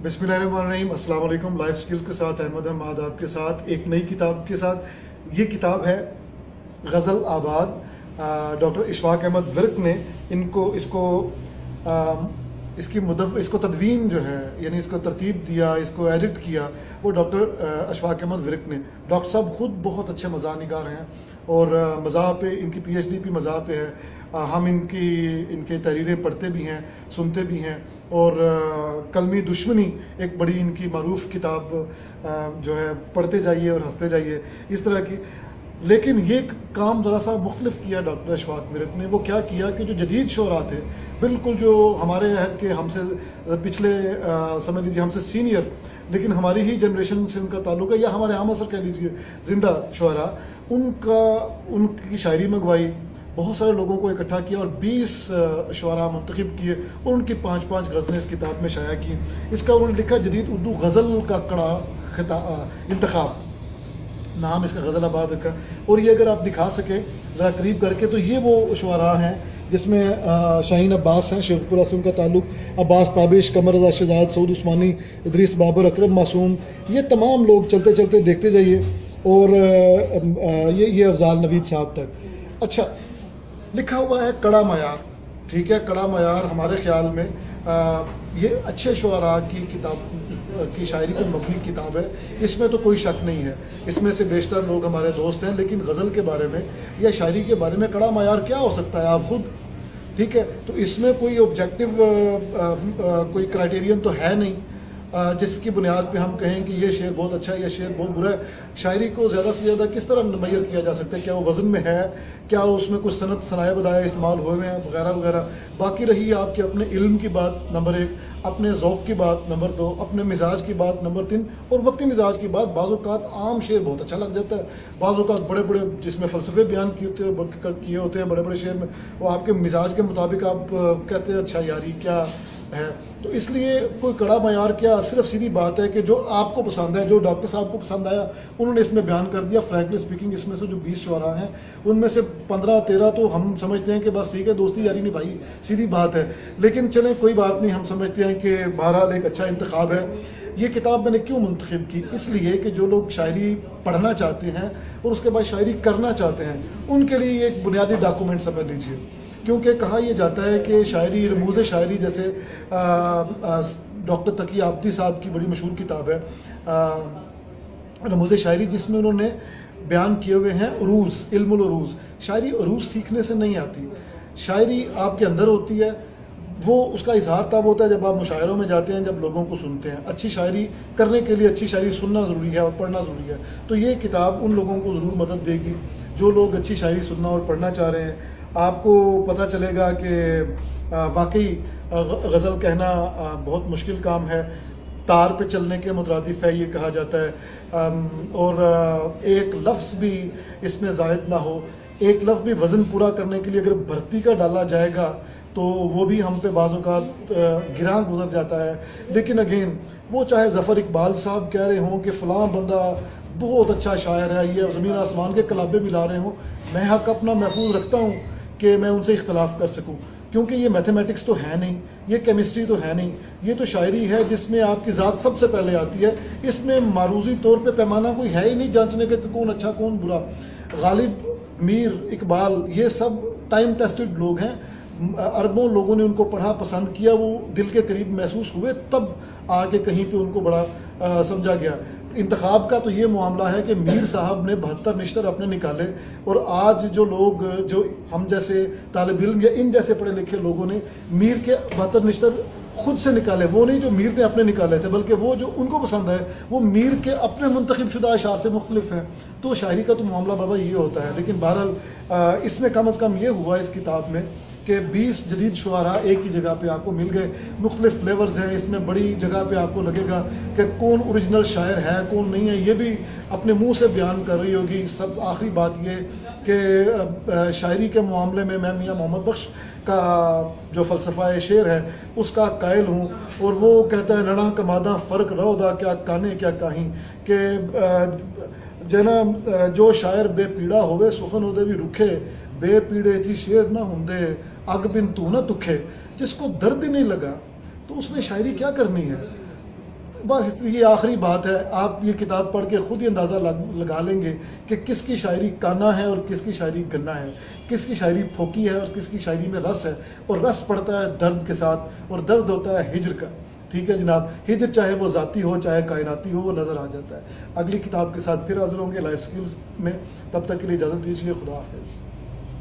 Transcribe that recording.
बिस्मिल्लाहिर्रहमानिर्रहीम। अस्सलाम वालेकुम। लाइफ स्किल्स के साथ अहमद हमाद आपके साथ एक नई किताब के साथ। ये किताब है गज़ल आबाद। डॉक्टर इशफाक अहमद विर्क ने इसको तदवीन जो है, यानी इसको तरतीब दिया, इसको एडिट किया, वो डॉक्टर इशफाक अहमद विर्क ने। डॉक्टर साहब ख़ुद बहुत अच्छे मज़ाह निगार हैं और मज़ाह पे इनकी PhD भी मज़ाह पे है। हम इनके तहरीरें पढ़ते भी हैं, सुनते भी हैं। और कलमी दुश्मनी एक बड़ी इनकी मारूफ किताब जो है, पढ़ते जाइए और हंसते जाइए, इस तरह की। लेकिन ये काम ज़रा सा मुख्तलिफ किया डॉक्टर इशफाक विर्क ने। वो क्या किया कि जो जदीद शोरा थे, बिल्कुल जो हमारे अहद के, हमसे पिछले समझ लीजिए हमसे सीनियर, लेकिन हमारी ही जनरेशन से उनका ताल्लुक है, या हमारे आम असर कह लीजिए जिंदा शोरा, उनकी शायरी मंगवाई, बहुत सारे लोगों को इकट्ठा किया और 20 शुअरा मुंतखब किए और उनकी 5-5 गज़लें इस किताब में शाया की। इसका उन्होंने लिखा जदीद उर्दू गज़ल का कड़ा इंतखाब, नाम इसका गज़ल आबाद रखा। और ये अगर आप दिखा सकें ज़रा करीब करके, तो ये वो शुअरा हैं जिसमें शाहीन अब्बास हैं, शेखपुरा से उनका ताल्लुक, अब्बास ताबिश, कमर रज़ा शहजाद, सऊद उस्मानी, इदरीस बाबर, अकरम मासूम, ये तमाम लोग चलते चलते देखते जाइए। और ये अफजाल नवीद साहब तक। अच्छा, लिखा हुआ है कड़ा मयार, ठीक है। कड़ा मयार हमारे ख्याल में ये अच्छे शुअरा की किताब की शायरी पर मबनी किताब है, इसमें तो कोई शक नहीं है। इसमें से बेशतर लोग हमारे दोस्त हैं, लेकिन गज़ल के बारे में या शायरी के बारे में कड़ा मयार क्या हो सकता है, आप खुद, ठीक है। तो इसमें कोई ऑब्जेक्टिव कोई क्राइटेरियन तो है नहीं जिसकी बुनियाद पे हम कहें कि ये शेर बहुत अच्छा है, ये शेर बहुत बुरा है। शायरी को ज़्यादा से ज़्यादा किस तरह नमैर किया जा सकता है? क्या वो वज़न में है, क्या उसमें कुछ सनत सनाया बदाया इस्तेमाल हुए हैं, वगैरह वगैरह। बाकी रही आपके अपने इल्म की बात नंबर 1, अपने ज़ौक़ की बात नंबर 2, अपने मिजाज की बात नंबर 3, और वक्ती मिजाज की बात। बाज़ औक़ात आम शेर बहुत अच्छा लग जाता है, बाज़ औक़ात बड़े बड़े जिसमें फ़लसफ़े बयान किए होते हैं बड़े बड़े शेर में, वो आपके मिजाज के मुताबिक आप कहते हैं अच्छा यार ये क्या है। तो इसलिए कोई कड़ा मयार क्या, सिर्फ सीधी बात है कि जो आपको पसंद है, जो डॉक्टर साहब को पसंद आया, उन्होंने इसमें बयान कर दिया। फ्रैंकली स्पीकिंग, इसमें से जो 20 शुअरा हैं, उनमें से 15-13 तो हम समझते हैं कि बस ठीक है, दोस्ती यारी निभाई, सीधी बात है। लेकिन चलें कोई बात नहीं, हम समझते हैं कि बहरहाल एक अच्छा इंतखाब है। ये किताब मैंने क्यों मुंतखब की? इसलिए कि जो लोग शायरी पढ़ना चाहते हैं और उसके बाद शायरी करना चाहते हैं, उनके लिए ये एक बुनियादी डॉक्यूमेंट समझ लीजिए। क्योंकि कहा यह जाता है कि शायरी, रमूज़ शायरी, जैसे डॉक्टर तकी आबदी साहब की बड़ी मशहूर किताब है रमूज़ शायरी, जिसमें उन्होंने बयान किए हुए हैं उरूज़, इल्मुल उरूज़। शायरी उरूज़ सीखने से नहीं आती, शायरी आपके अंदर होती है। वो उसका इजहार तब होता है जब आप मुशायरों में जाते हैं, जब लोगों को सुनते हैं। अच्छी शायरी करने के लिए अच्छी शायरी सुनना ज़रूरी है और पढ़ना ज़रूरी है। तो ये किताब उन लोगों को ज़रूर मदद देगी जो लोग अच्छी शायरी सुनना और पढ़ना चाह रहे हैं। आपको पता चलेगा कि वाकई गज़ल कहना बहुत मुश्किल काम है, तार पे चलने के मुतरादिफ है ये कहा जाता है। और एक लफ्ज़ भी इसमें ज़ायद ना हो, एक लफ्ज़ भी वज़न पूरा करने के लिए अगर भर्ती का डाला जाएगा तो वो भी हम पे बाज़ औक़ात गिरां गुजर जाता है। लेकिन अगेन, वो चाहे ज़फ़र इकबाल साहब कह रहे हों कि फ़लाँ बंदा बहुत अच्छा शायर है, ये ज़मीन आसमान के कलाबे मिला रहे हों, मैं हक़ अपना महफूज रखता हूँ कि मैं उनसे इख्तलाफ कर सकूं। क्योंकि ये मैथमेटिक्स तो है नहीं, ये केमिस्ट्री तो है नहीं, ये तो शायरी है जिसमें आपकी ज़ात सबसे पहले आती है। इसमें मारूजी तौर पे पैमाना कोई है ही नहीं जांचने के कौन अच्छा कौन बुरा। गालिब, मीर, इकबाल, ये सब टाइम टेस्टेड लोग हैं। अरबों लोगों ने उनको पढ़ा, पसंद किया, वो दिल के करीब महसूस हुए, तब आके कहीं पे उनको बड़ा समझा गया। इंतखाब का तो ये मामला है कि मीर साहब ने 72 निश्तर अपने निकाले, और आज जो लोग, जो हम जैसे तालिब इल्म या इन जैसे पढ़े लिखे लोगों ने मीर के 72 निश्तर खुद से निकाले। वो नहीं जो मीर ने अपने निकाले थे, बल्कि वो जो उनको पसंद है वो मीर के अपने मुंतखब शुदा अशार से मुख्तलिफ हैं। तो शायरी का तो मामला बाबा ये होता है। लेकिन बहरहाल इसमें कम अज़ कम ये हुआ इस किताब में कि 20 जदीद शुअरा एक ही जगह पे आपको मिल गए। मुख्तलिफ फ्लेवर्स हैं इसमें, बड़ी जगह पे आपको लगेगा कि कौन ओरिजिनल शायर है कौन नहीं है, ये भी अपने मुंह से बयान कर रही होगी। सब आखिरी बात ये कि शायरी के मामले में मैं मियाँ मोहम्मद बख्श का जो फ़लसफ़ा शेर है उसका कायल हूँ। और वो कहता है लड़ा कमादा फ़र्क रहोदा क्या काने क्या काहीं, कि जना जो शायर बेपीड़ा होवे सुखन उदे भी रुखे, बेपीड़े थी शेर ना होंदे अग बिन तू ना दुखे। जिसको दर्द ही नहीं लगा तो उसने शायरी क्या करनी है? بس یہ آخری بات ہے، آپ یہ کتاب پڑھ کے خود ہی اندازہ لگا لیں گے کہ کس کی شاعری کانا ہے اور کس کی شاعری گنا ہے، کس کی شاعری پھوکی ہے اور کس کی شاعری میں رس ہے، اور رس پڑتا ہے درد کے ساتھ، اور درد ہوتا ہے ہجر کا. ٹھیک ہے جناب، ہجر چاہے وہ ذاتی ہو چاہے کائناتی ہو، وہ نظر آ جاتا ہے. اگلی کتاب کے ساتھ پھر حاضر ہوں گے لائف سکلز میں، تب تک کے لیے اجازت دیجیے. خدا حافظ.